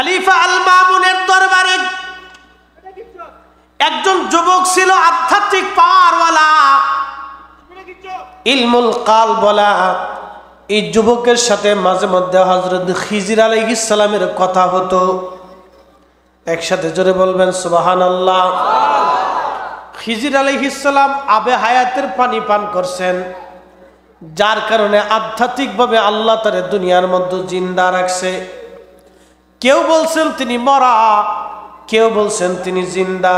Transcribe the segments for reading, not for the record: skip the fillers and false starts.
খলিফা আল মামুনের দরবারে একজন যুবক ছিল, আধ্যাত্মিক পাওয়ারওয়ালা, ইলমুল কাল বলা। এই যুবকের সাথে মাঝে মধ্যে হযরত খিজির আলাইহিস সালামের কথা হতো। একসাথে জোরে বলবেন সুবহানাল্লাহ। খিজির আলাইহিস সালাম আবে হায়াতের পানি পান করছেন, যার কারণে আধ্যাত্মিকভাবে আল্লাহ তারে দুনিয়ার মধ্যে জিন্দা রাখছে। কেউ বলছেন তিনি মরা, কেউ বলছেন তিনি জিন্দা।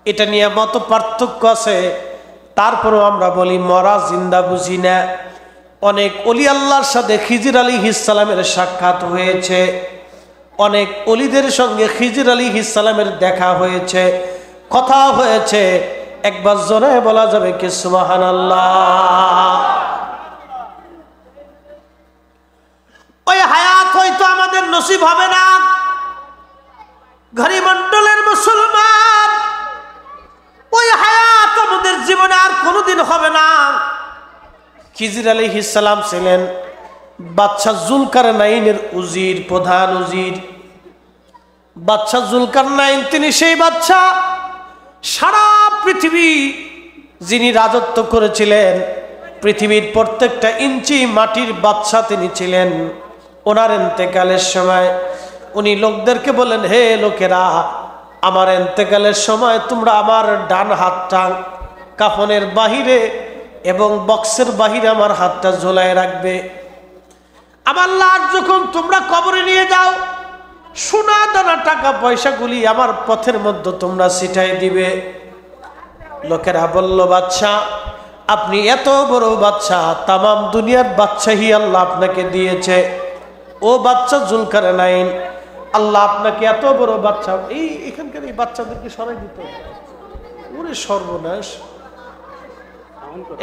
এটা নিয়ে মত পার্থক্য আছে। তারপরেও আমরা বলি মরা জিন্দা বুঝি না। অনেক ওলি আল্লাহর সাথে খিজির আলাইহিস সালামের সাক্ষাৎ হয়েছে, অনেক ওলিদের সঙ্গে খিজির আলাইহিস সালামের দেখা হয়েছে, কথা হয়েছে। একবার জোরে বলা যাবে কি সুবহানাল্লাহ। ওই হায়াত হয়তো আমাদের নসিব হবে না। ঘড়ি মণ্ডলের মুসলমান, ওই হায়াত আমাদের জীবনে আর কোনোদিন হবে না। খিজির আলাইহিস সালাম ছিলেন বাদশা জুলকারনাইনের উজির, প্রধান উজির। বাদশা জুলকারনাইন তিনি সেই বাদশা, সারা পৃথিবী যিনি রাজত্ব করেছিলেন, পৃথিবীর প্রত্যেকটা ইঞ্চি মাটির বাদশা তিনি ছিলেন। ওনার ইন্তেকালের সময় উনি লোকদেরকে বলেন, হে লোকেরা, আমার ইন্তেকালের সময় তোমরা আমার ডান হাতটা কাফনের বাহিরে এবং বক্সের বাহিরে আমার হাতটা ঝোলায় রাখবে। আমার লাশ যখন তোমরা কবরে নিয়ে যাও, সোনা দানা টাকা পয়সাগুলি আমার পথের মধ্যে তোমরা ছিটাই দিবে। লোকেরা বলল, বাদশা আপনি এত বড় বাদশা, তামাম দুনিয়ার বাদশাহী আল্লাহ আপনাকে দিয়েছে। ও বাদশা জুলকারনাইন, আল্লাহ আপনাকে এত বড় বাদশা, এখানকার এই বাচ্চাদেরকে সরাই দিতে হবে। ওরে সর্বনাশ,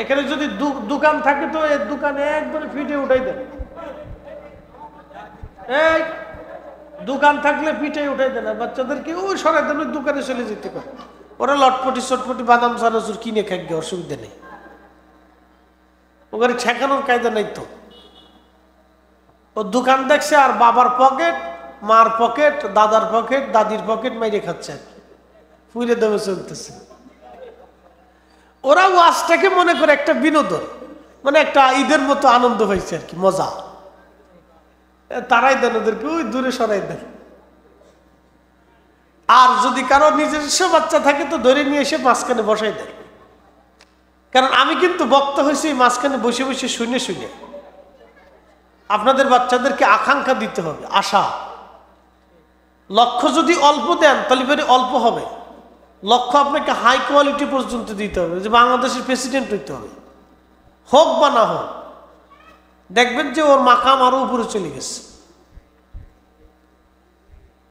এখানে যদি দোকান থাকে তো এই দোকানে একবারে ফিটে উঠাই দেন। এই দোকান থাকলে পিঠে উঠাই দেন, বাচ্চাদেরকে ওই সরাই দেন, ওই দোকানে চলে যেতে পারে। ওরা লটপটি চটপটি বাদাম চানাচুর কিনে খাইবে, অসুবিধা নেই। ওখানে ঠেকানোর কায়দা নাই তো। ও দোকান দেখছে আর বাবার পকেট, মার পকেট, দাদার পকেট, দাদির পকেট মাইরে খাচ্ছে আর কি, ফুইরে দমে চলতেছে। ওরা ওয়াজটাকে মনে করে একটা বিনোদন, মানে একটা ঈদের মতো আনন্দ হয়েছে আর কি, মজা। তারাই দেন ওদেরকে, ওই দূরে সরাই দেন। আর যদি কারো নিজস্ব বাচ্চা থাকে তো ধরে নিয়ে এসে মাঝখানে বসাই দেয়। কারণ আমি কিন্তু বক্তা হয়েছি মাঝখানে বসে বসে শুনে শুনে। আপনাদের বাচ্চাদেরকে আকাঙ্ক্ষা দিতে হবে, আশা। লক্ষ্য যদি অল্প দেন তাহলে ফের অল্প হবে। লক্ষ্য আপনাকে হাই কোয়ালিটি পর্যন্ত দিতে হবে, যে বাংলাদেশের প্রেসিডেন্ট হইতে হবে, হোক বা না হোক। দেখবেন যে ওর মাকাম আরো উপরে চলে গেছে।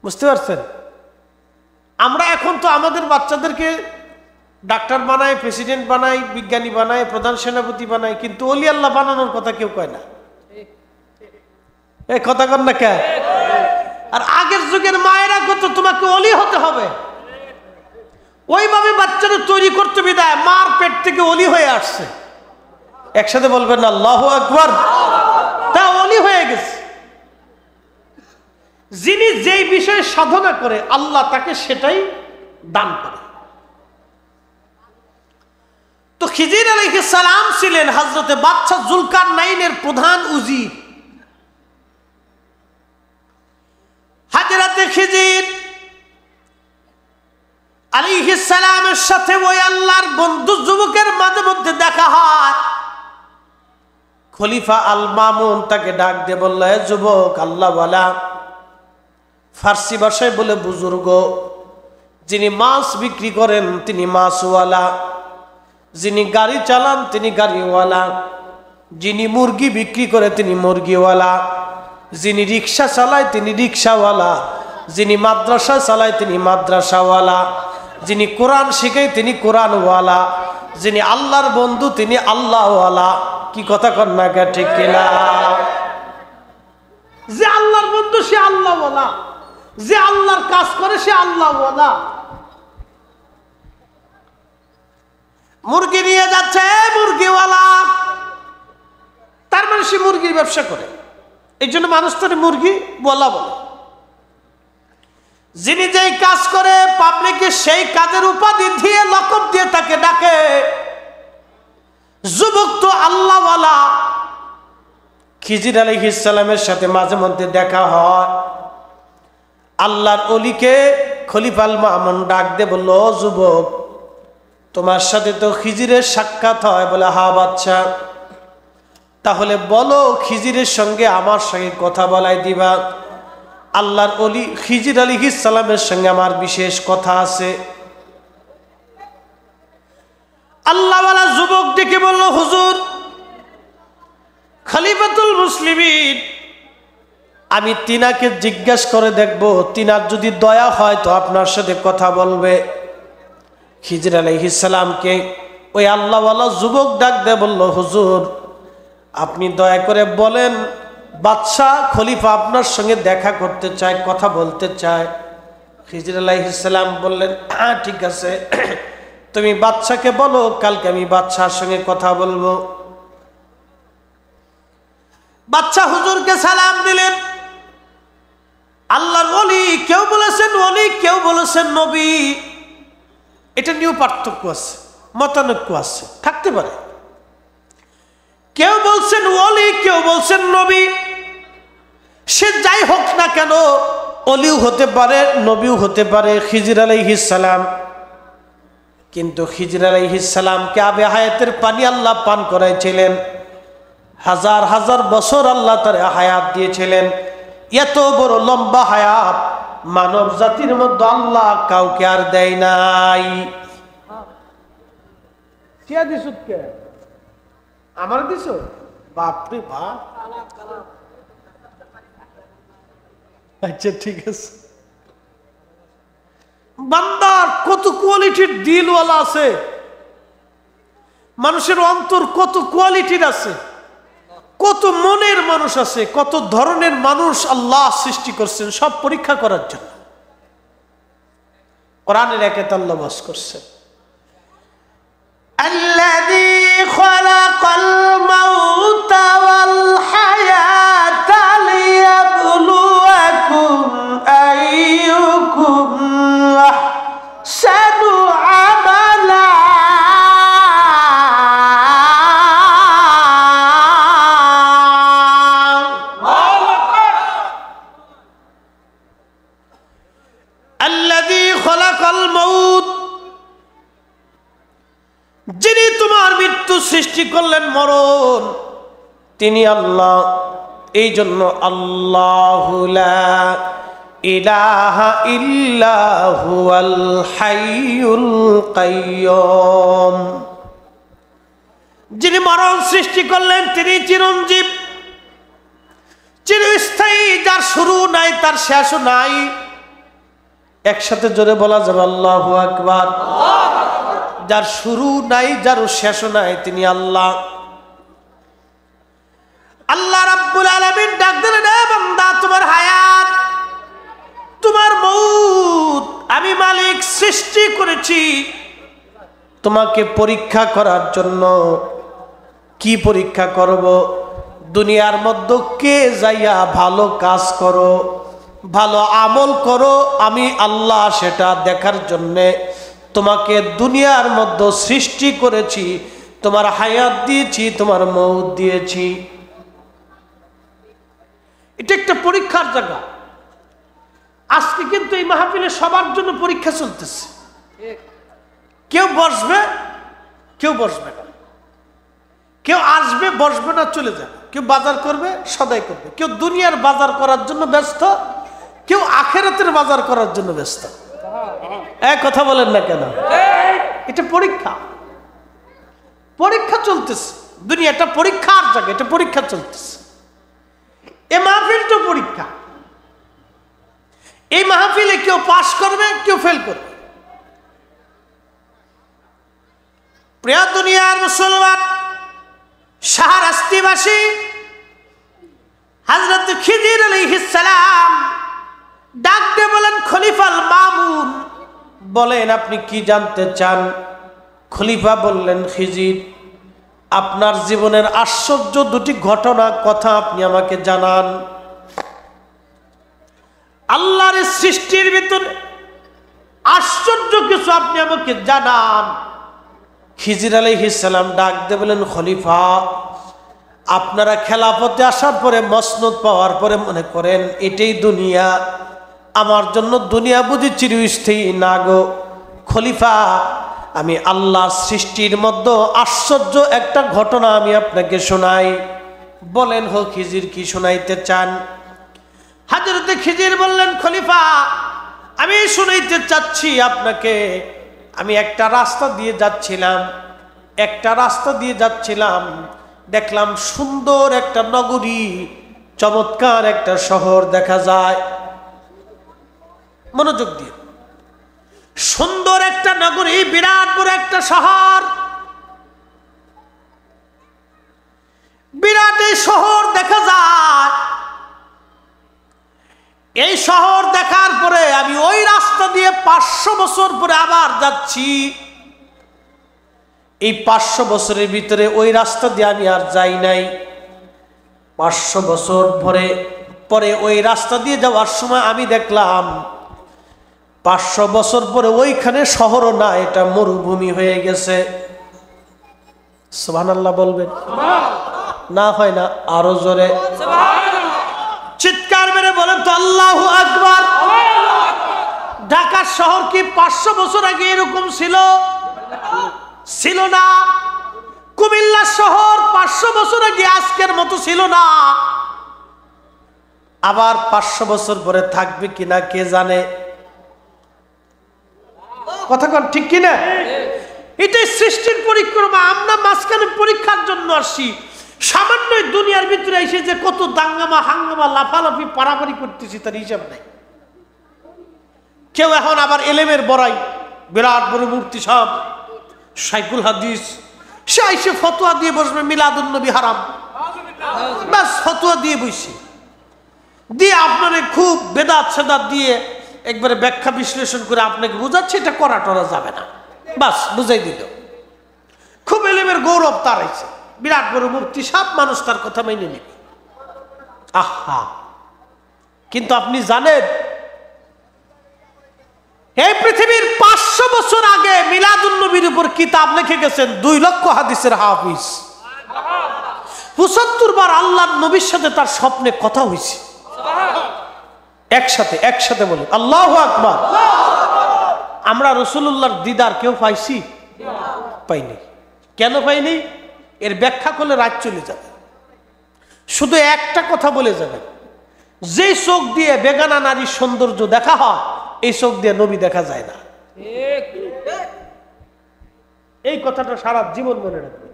বুঝতে পারছেন? আমরা এখন তো আমাদের বাচ্চাদেরকে ডাক্তার বানাই, প্রেসিডেন্ট বানাই, বিজ্ঞানী বানাই, প্রধান সেনাপতি বানাই, কিন্তু অলি আল্লাহ বানানোর কথা কেউ কয় না। এই কথা কন না কে? আর আগের যুগের মায়েরা কত তোমাকে অলি হতে হবে, ওইভাবে বাচ্চারা তৈরি করতে বিদায় মার পেট থেকে অলি হয়ে আসছে। একসাথে বলবেন আল্লাহু আকবার। তা অলি হয়ে গেছে। যিনি যেই বিষয়ে সাধনা করে আল্লাহ তাকে সেটাই দান করে। তো খিজির আলাইহিস সালাম ছিলেন হযরতে বাদশা জুলকারনাইনের প্রধান উজির। হযরতে খিজির আলাইহিস সালামের সাথে ওই আল্লাহর বন্ধু যুবকের মাঝে মধ্যে দেখা হয়। খলিফা আল মামুন তাকে ডাক দিয়ে বলল, হে যুবক, আল্লাহওয়ালা, ফার্সি ভাষায় বলে বুজুর্গ, যিনি মাছ বিক্রি করেন তিনি মাছওয়ালা, যিনি গাড়ি চালান তিনি গাড়িওয়ালা, যিনি মুরগি বিক্রি করে তিনি মুরগিওয়ালা, যিনি রিক্সা চালায় তিনি রিক্সাওয়ালা, যিনি মাদ্রাসা চালায় তিনি মাদ্রাসাওয়ালা, যিনি কোরআন শিখায় তিনি কোরআনওয়ালা, যিনি আল্লাহর বন্ধু তিনি আল্লাহওয়ালা। কি কথা কন না কে? ঠিক কিনা? যে আল্লাহর বন্ধু সে আল্লাহওয়ালা, যে আল্লাহর কাজ করে সে আল্লাহওয়ালা। মুরগি নিয়ে যাচ্ছে মুরগিওয়ালা, তার মানে সে মুরগির ব্যবসা করে, এই জন্য মানুষ তার মুরগি বলা বলে। যিনি যেই কাজ করে পাবলিকে সেই কাজের উপাধি দিয়ে লকব দিয়ে তাকে ডাকে। যুবক তো আল্লাহওয়ালা। খিজির আলাইহিস সালামের সাথে মাঝে মধ্যে দেখা হয়। আল্লাহর ওলিকে খলিফাল মামুন ডাক দিয়ে বলল, ও যুবক, তোমার সাথে তো খিজিরের সাক্ষাৎ হয়। বলে, হ্যাঁ বাদশা। তাহলে বলো খিজিরের সঙ্গে আমার সঙ্গে কথা বলাই দিবা। আল্লাহর ওলি খিজির আলাইহিস সালামের সঙ্গে আমার বিশেষ কথা আছে। আল্লাহওয়ালা যুবক ডেকে বলল, হুজুর, খলিফাতুল মুসলিমিন, আমি তিনাকে জিজ্ঞাসা করে দেখব, তিনার যদি দয়া হয় তো আপনার সাথে কথা বলবে। খিজির আলাইহিস সালামকে ওই আল্লাহওয়ালা যুবক ডাক দিয়ে বলল, হুজুর, আপনি দয়া করে বলেন, বাদশাহ খলিফা আপনার সঙ্গে দেখা করতে চায়, কথা বলতে চায়। খিজির আলাইহিস সালাম বললেন, হ্যাঁ ঠিক আছে, তুমি বাদশাকে বলো, কালকে আমি বাদশার সঙ্গে কথা বলবো। বাদশা হুজুরকে সালাম দিলেন। আল্লাহর ওলি, কেউ বলেছেন ওলি, কেউ বলেছেন নবী। এটা নিয়েও পার্থক্য আছে, মতানৈক্য আছে, থাকতে পারে। কেউ বলছেন ওলি, কেউ বলছেন নবী। সে যাই হোক না কেন, ওলিও হতে পারে, নবীও হতে পারে খিজির আলাইহিস সালাম। কিন্তু খিজির আলাইহিস সালামকে আবে হায়াতের পানি আল্লাহ পান করাইছিলেন। হাজার হাজার বছর আল্লাহ তার হায়াত দিয়েছিলেন। এত বড় লম্বা হায়াত মানব জাতির মধ্যে আল্লাহ কাউকে আর দেয় নাই। আমার দিছ? বাপরে বাপ। আচ্ছা ঠিক আছে। বান্দার কত কোয়ালিটির দিলওয়ালা আছে, মানুষের অন্তর কত কোয়ালিটির আছে, কত মনের মানুষ আছে, কত ধরনের মানুষ আল্লাহ সৃষ্টি করছেন সব পরীক্ষা করার জন্য। কোরআনের আয়াতে আল্লাহ বাস করছেন, আল্লাযী খালাকাল মাউতা ওয়াল হায়াতা লিয়াবলুয়াকুম আইয়ুকুম আহসানু আমালা। আল্লাযী খালাকাল মাউত, যিনি তোমার মৃত্যু সৃষ্টি করলেন, মরণ, তিনি আল্লাহ। এই জন্য আল্লাহু লা ইলাহা ইল্লা হুয়াল হাইয়ুল কাইয়্যুম। যিনি মরণ সৃষ্টি করলেন তিনি চিরঞ্জীব, চিরস্থায়ী, যার শুরু নাই তার শেষও নাই। একসাথে জোরে বলা যাবে আল্লাহু আকবার। যার শুরু নাই, যার শেষ নাই, তিনি আল্লাহ। আল্লাহ রাব্বুল আলামিন ডাক দিলেন, এ বান্দা, তোমার হায়াত, তোমার মউত আমি মালিক সৃষ্টি করেছি তোমাকে পরীক্ষা করার জন্য। কি পরীক্ষা করব? দুনিয়ার মধ্যে কে যাইয়া ভালো কাজ করো, ভালো আমল করো, আমি আল্লাহ সেটা দেখার জন্যে তোমাকে দুনিয়ার মধ্যে সৃষ্টি করেছি, তোমার হায়াত দিয়েছি, তোমার মউত দিয়েছি। এটা একটা পরীক্ষার জায়গা। আজকে কিন্তু এই মাহফিলে সবার জন্য পরীক্ষা চলতেছে। কেউ বসবে, কেউ বসবে না, কেউ আসবে, বসবে না, চলে যাবে। কেউ বাজার করবে, সদাই করবে। কেউ দুনিয়ার বাজার করার জন্য ব্যস্ত, কেউ আখিরাতের বাজার করার জন্য ব্যস্ত। এক কথা বলেন না কেন? এটা পরীক্ষা, পরীক্ষা চলতেছে। দুনিয়াটা পরীক্ষার জায়গা, এটা পরীক্ষা চলতেছে। এই মাহফিলটা পরীক্ষা। এই মাহফিলে কেউ পাস করবে, কেউ ফেল করবে। প্রিয় দুনিয়ার মুসলমান, শাহরাস্তিবাসী, হযরত খিজির আলাইহিস সালাম ডাক দিয়ে বলেন, খলিফাল মামুন, বলেন আপনি কি জানতে চান? খলিফা বললেন, খিজির, আপনার জীবনের আশ্চর্য দুটি ঘটনা কথা আপনি আমাকে জানান। আল্লাহর সৃষ্টির ভিতরে আশ্চর্য কিছু আপনি আমাকে জানান। খিজির আলাইহিস সালাম ডাক দিয়ে বলেন, খলিফা, আপনারা খেলাফতে আসার পরে মসনদ পাওয়ার পরে মনে করেন এটাই দুনিয়া। আমার জন্য দুনিয়া বুঝি চিরস্থায়ী না গো খলিফা। আমি আল্লাহর সৃষ্টির মধ্যে আশ্চর্য একটা ঘটনা আমি আপনাকে শোনাই। বলেন হো খিজির, কি শোনাইতে চান? হযরতে খিজির বললেন, খলিফা, আমি শুনাইতে চাচ্ছি আপনাকে। আমি একটা রাস্তা দিয়ে যাচ্ছিলাম, দেখলাম সুন্দর একটা নগরী, চমৎকার একটা শহর দেখা যায়। মনোযোগ দিয়ে, সুন্দর একটা নগরী, বিরাট বড় একটা শহর, বিরাট এই শহর দেখা যায়। এই শহর দেখার পরে আমি ওই রাস্তা দিয়ে 500 বছর পরে আবার যাচ্ছি। এই 500 বছরের ভিতরে ওই রাস্তা দিয়ে আমি আর যাই নাই। 500 বছর পরে ওই রাস্তা দিয়ে যাওয়ার সময় আমি দেখলাম 500 বছর পরে ওইখানে শহরও না, এটা মরুভূমি হয়ে গেছে। সুবহানাল্লাহ বলবেন না? হয় না? আরো জোরে চিৎকার মেরে বলেন তো আল্লাহু আকবার। ঢাকা শহর কি 500 বছর আগে এরকম ছিল না? কুমিল্লা শহর 500 বছর আগে আজকের মতো ছিল না। আবার 500 বছর পরে থাকবে কিনা কে জানে? কথা কোন ঠিক কিনা? এটাই সৃষ্টির পরিক্রমা। আমরা মাঝখানে পরীক্ষার জন্য আসছি। সামান্য দুনিয়ার ভিতরে এসে যে কত দাঙ্গামা হাঙ্গামা লাফালাফি পারাপারি করতেছি তার হিসাব নাই। কেউ এখন আবার এলেমের বড়াই, বিরাট বড় মূর্তি সব শাইখুল হাদিস, সে এসে ফতোয়া দিয়ে বসবে মিলাদুন নবী হারাম, বাস ফতোয়া দিয়ে বসে দিয়ে আপনারে খুব বেদাত সেদাত দিয়ে একবারে ব্যাখ্যা বিশ্লেষণ করে আপনাকে বোঝাচ্ছে এটা করা টরা যাবে না, বাস বুঝাই দিল। খুব এলেমের গৌরব তার আছে, বিরাট বড় মুফতি, সব মানুষ তার কথা মেনে নেবে। আহা, কিন্তু আপনি জানেন এই পৃথিবীর 500 বছর আগে মিলাদুন নবীর উপর কিতাব লিখে গেছেন 2 লক্ষ হাদিসের হাফিজ। 75 বার আল্লাহর নবীর সাথে তার স্বপ্নে কথা হয়েছে। একসাথে বলে আল্লাহু আকবার। আমরা রাসূলুল্লাহর দিদার কেউ পাইছি? পাইনি। কেন পাইনি? এর ব্যাখ্যা করলে রাত চলে যাবে। শুধু একটা কথা বলে যাবে, যে চোখ দিয়ে বেগানা নারীর সৌন্দর্য দেখা হয় এই চোখ দিয়ে নবী দেখা যায় না। এই কথাটা সারা জীবন মনে রাখবে।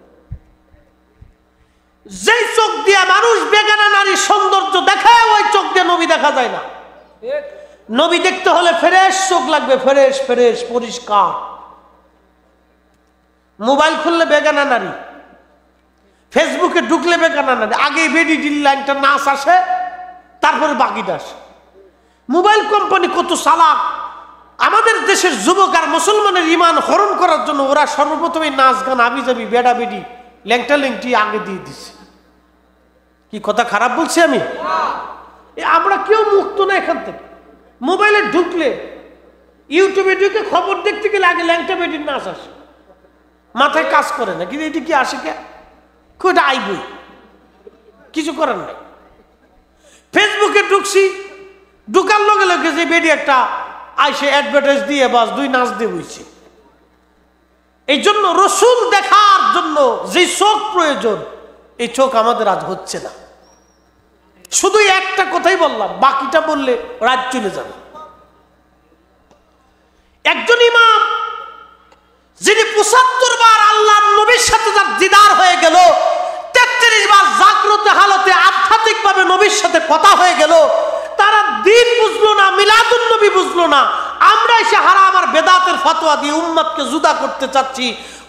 যে চোখ দিয়ে মানুষ বেগানা নারীর সৌন্দর্য দেখায় ওই চোখ দিয়ে নবী দেখা যায় না। নবী দেখতে হলে ফ্রেশ চোখ লাগবে, ফ্রেশ ফ্রেশ পরিষ্কার। মোবাইল খুললে বেগানা নারী, ফেসবুকে ঢুকলে বেগানা নারী, আগে বেডি ডিল্লা একটা নাচ আসে, তারপরে বাকিটা আসে। মোবাইল কোম্পানি কত চালাক, আমাদের দেশের যুবক আর মুসলমানের ইমান হরণ করার জন্য ওরা সর্বপ্রথমে নাচ গান আবিজাবি বেডা বেডি ল্যাংটা ল্যাংটি আগে দিয়ে দিছে। কি কথা খারাপ বলছি আমি? আমরা কেউ মুক্ত না এখান থেকে। মোবাইলে ঢুকলে ইউটিউবে ঢুকে খবর দেখতে গেলে আগে ল্যাংটা বেডির নাচ আসে, মাথায় কাজ করে না। কিন্তু এটি কি আসে কে? ওটা আইবই, কিছু করার নাই। ফেসবুকে ঢুকছি, ঢুকার লগে লগে যে বেডি একটা আইসে অ্যাডভার্টাইজ দিয়ে বাস 2 নাচ দিয়ে বইছে। এই জন্য রসুল দেখার জন্য যে চোখ প্রয়োজন এই চোখ আমাদের আজ হচ্ছে না। শুধু একটা কথাই বললাম, বাকিটা বললে রাত চলে যাবে। একজন ইমাম যিনি 75 বার আল্লাহর নবীর সাথে তার দিদার হয়ে গেল, 33 বার জাগ্রত হালতে আধ্যাত্মিক ভাবে নবীর সাথে কথা হয়ে গেল, তারা দিন বুঝলো না, মিলাদুন নবী বুঝলো না। আমরা এসে হারাম আর বেদাতের ফতোয়া দিয়ে উম্মতকে জুদা করতে চাচ্ছি,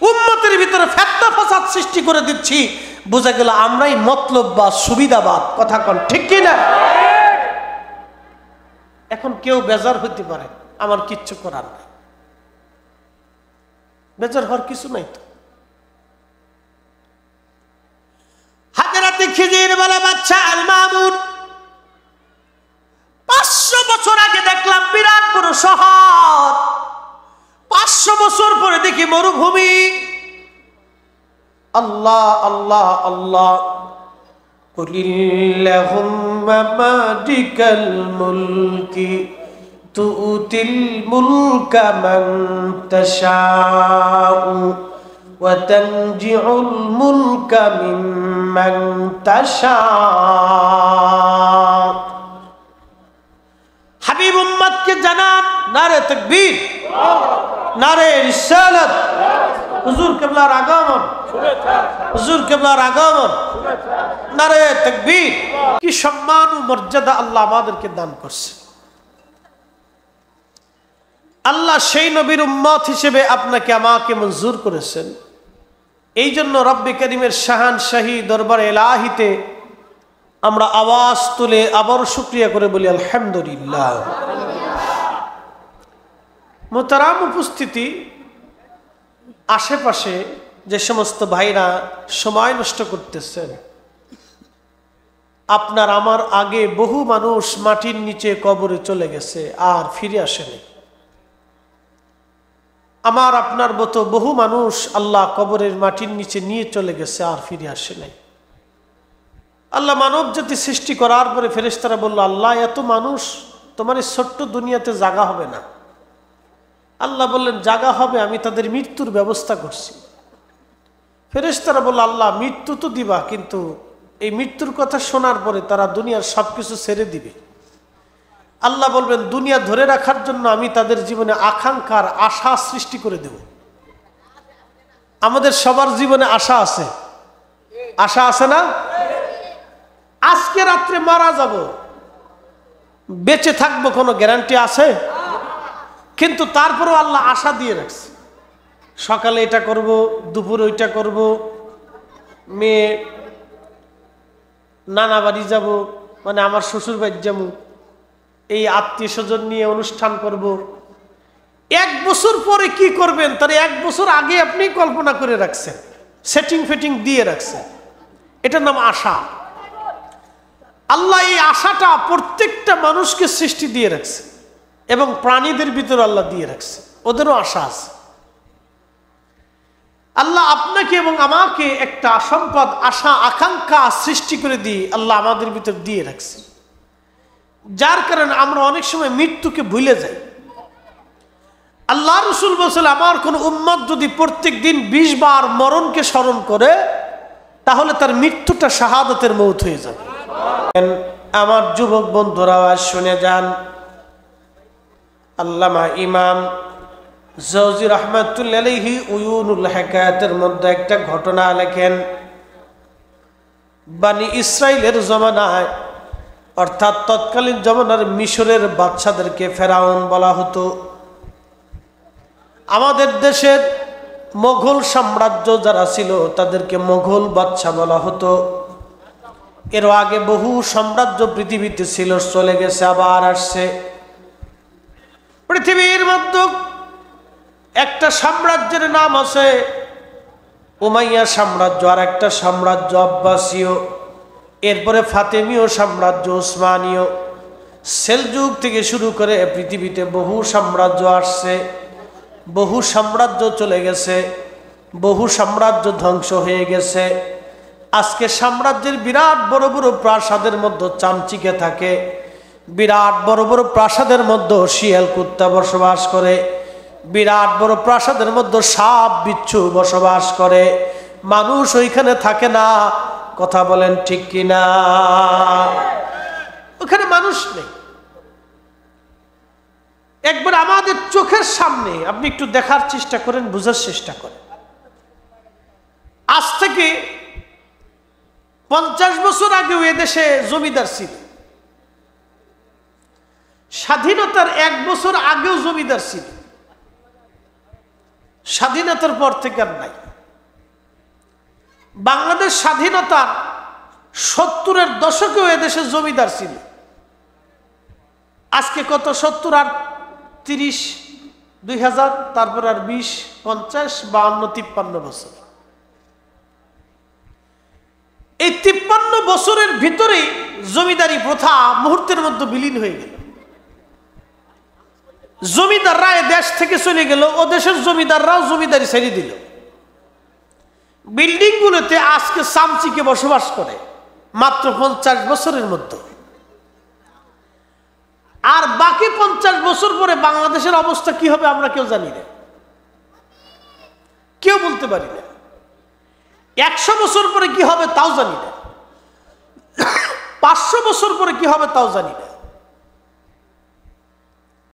উম্মতের ভিতরে ফিতনা ফাসাদ সৃষ্টি করে দিচ্ছি। বোঝা গেল আমরাই মতলব বা সুবিধাবাদ। কথা কোন ঠিক কি না? এখন কেউ বেজার হইতে পারে, আমার কিচ্ছু করার নাই, বেজার হওয়ার কিছু নাই তো। হযরত খিজির বলে, বাদশা আল মামুন 500 বছর আগে দেখলাম মরুভূমি আল্লাহ আল্লাহ আল্লাহ কুলিল্লাহুম্মা মালিকাল মুলকি তুতিল মুলকা মান তাশাউ ওয়া তানজিউল মুলকা মিম্মান তাশাউ। হাবিব উম্মতকে জানান নারে তাকবীর, নারে রিসালাত। হুজুর কিবলার আগমন, হুজুর কিবলার আগমন, নারে তাকবীর। কি সম্মান ও মর্যাদা আল্লাহ আমাদেরকে দান করছে। আল্লাহ সেই নবীর উম্মত হিসেবে আপনাকে আমাকে মঞ্জুর করেছেন। এই জন্য রব্বে করিমের শাহান শাহী দরবারে ইলাহিতে আমরা আওয়াজ তুলে আবার শুকরিয়া করে বলি আলহামদুলিল্লাহ। মোহতারাম উপস্থিতি, আশেপাশে যে সমস্ত ভাইরা সময় নষ্ট করতেছেন, আপনার আমার আগে বহু মানুষ মাটির নিচে কবরে চলে গেছে আর ফিরে আসেনি। আমার আপনার মতো বহু মানুষ আল্লাহ কবরের মাটির নিচে নিয়ে চলে গেছে আর ফিরে আসে নাই। আল্লাহ মানব জাতি সৃষ্টি করার পরে ফেরেশতারা বলল, আল্লাহ এত মানুষ, তোমার এই ছোট্ট দুনিয়াতে জায়গা হবে না। আল্লাহ বললেন, জায়গা হবে, আমি তাদের মৃত্যুর ব্যবস্থা করছি। ফেরেশতারা বলল, আল্লাহ মৃত্যু তো দিবা, কিন্তু এই মৃত্যুর কথা শোনার পরে তারা দুনিয়ার সবকিছু ছেড়ে দিবে। আল্লাহ বলবেন, দুনিয়া ধরে রাখার জন্য আমি তাদের জীবনে আকাঙ্ক্ষার আশা সৃষ্টি করে দেব। আমাদের সবার জীবনে আশা আছে, আশা আছে না? আজকে রাত্রে মারা যাব, বেঁচে থাকবো কোনো গ্যারান্টি আছে? কিন্তু তারপরেও আল্লাহ আশা দিয়ে রাখছে, সকালে এটা করব, দুপুরে ওইটা করব, মেয়ে নানা বাড়ি যাব, মানে আমার শ্বশুর বাড়ি যাবো, এই আত্মীয় স্বজন নিয়ে অনুষ্ঠান করব। 1 বছর পরে কি করবেন তার 1 বছর আগে আপনি কল্পনা করে রাখছেন, সেটিং ফেটিং দিয়ে রাখছেন। এটার নাম আশা। আল্লাহ এই আশাটা প্রত্যেকটা মানুষকে সৃষ্টি দিয়ে রাখছে এবং প্রাণীদের ভিতরে আল্লাহ দিয়ে রাখছে, ওদেরও আশা আছে। আল্লাহ আপনাকে এবং আমাকে একটা সম্পদ, আশা, আকাঙ্ক্ষা সৃষ্টি করে দিয়ে আল্লাহ আমাদের ভিতর দিয়ে রাখছে, যার কারণে আমরা অনেক সময় মৃত্যুকে ভুলে যাই। আল্লাহ রাসূল বলেছেন, আমার কোন উম্মত যদি প্রত্যেক দিন 20 বার মরণকে স্মরণ করে তাহলে তার মৃত্যুটা শাহাদাতের মৌত হয়ে যাবে। আমার যুবক বন্ধুরা শুনে যান, আল্লামা ইমাম জাওজি রাহমাতুল্লাহি আলাইহি উয়ুনুল হিকায়াতের মধ্যে একটা ঘটনা লেখেন। বনি ইসরাইলের জমানায়, অর্থাৎ তৎকালীন জমানার মিশরের বাদশাদেরকে ফেরাউন বলা হতো। আমাদের দেশের মোগল সাম্রাজ্য যারা ছিল তাদেরকে মোগল বাদশা বলা হতো। এর আগে বহু সাম্রাজ্য পৃথিবীতে ছিল, চলে গেছে, আবার আসছে। পৃথিবীর মধ্যে একটা সাম্রাজ্যের নাম আছে উমাইয়া সাম্রাজ্য, আর একটা সাম্রাজ্য আব্বাসীয়, এরপরে ফাতেমীয় সাম্রাজ্য, উসমানীয়, সেলজুক থেকে শুরু করে পৃথিবীতে বহু সাম্রাজ্য আসছে। বহু সাম্রাজ্য চলে গেছে, বহু সাম্রাজ্য ধ্বংস হয়ে গেছে। আজকে সাম্রাজ্যের বিরাট বড় বড় প্রাসাদের মধ্যে চামচিকে থাকে, বিরাট বড় বড় প্রাসাদের মধ্যে শিয়াল কুত্তা বসবাস করে, বিরাট বড় প্রাসাদের মধ্যে সাপ বিচ্ছু বসবাস করে। মানুষ ওইখানে থাকে না, কথা বলেন ঠিক কিনা? ওখানে মানুষ নেই। একবার আমাদের চোখের সামনে আপনি একটু দেখার চেষ্টা করেন, বুঝার চেষ্টা করেন। আজ থেকে 50 বছর আগেও এদেশে জমিদার ছিল, স্বাধীনতার 1 বছর আগেও জমিদার ছিল, স্বাধীনতার পর থেকে আর নাই। বাংলাদেশ স্বাধীনতার 70-এর দশকেও এদেশে জমিদার ছিল। আজকে কত? 70 আর 30, 2000, তারপর আর 20, 50, 52, 53 বছর। এই 53 বছরের ভিতরেই জমিদারি প্রথা মুহূর্তের মধ্যে বিলীন হয়ে গেল। জমিদাররা এ দেশ থেকে চলে গেল, ও দেশের জমিদাররাও জমিদারি ছেড়ে দিল। বিল্ডিং গুলোতে আজকে চামচিকে বসবাস করে মাত্র 50 বছরের মধ্যে। আর বাকি 50 বছর পরে বাংলাদেশের অবস্থা কি হবে আমরা কেউ জানি না, কেউ বলতে পারি না। 100 বছর পরে কি হবে তাও জানি না, 500 বছর পরে কি হবে তাও জানি না।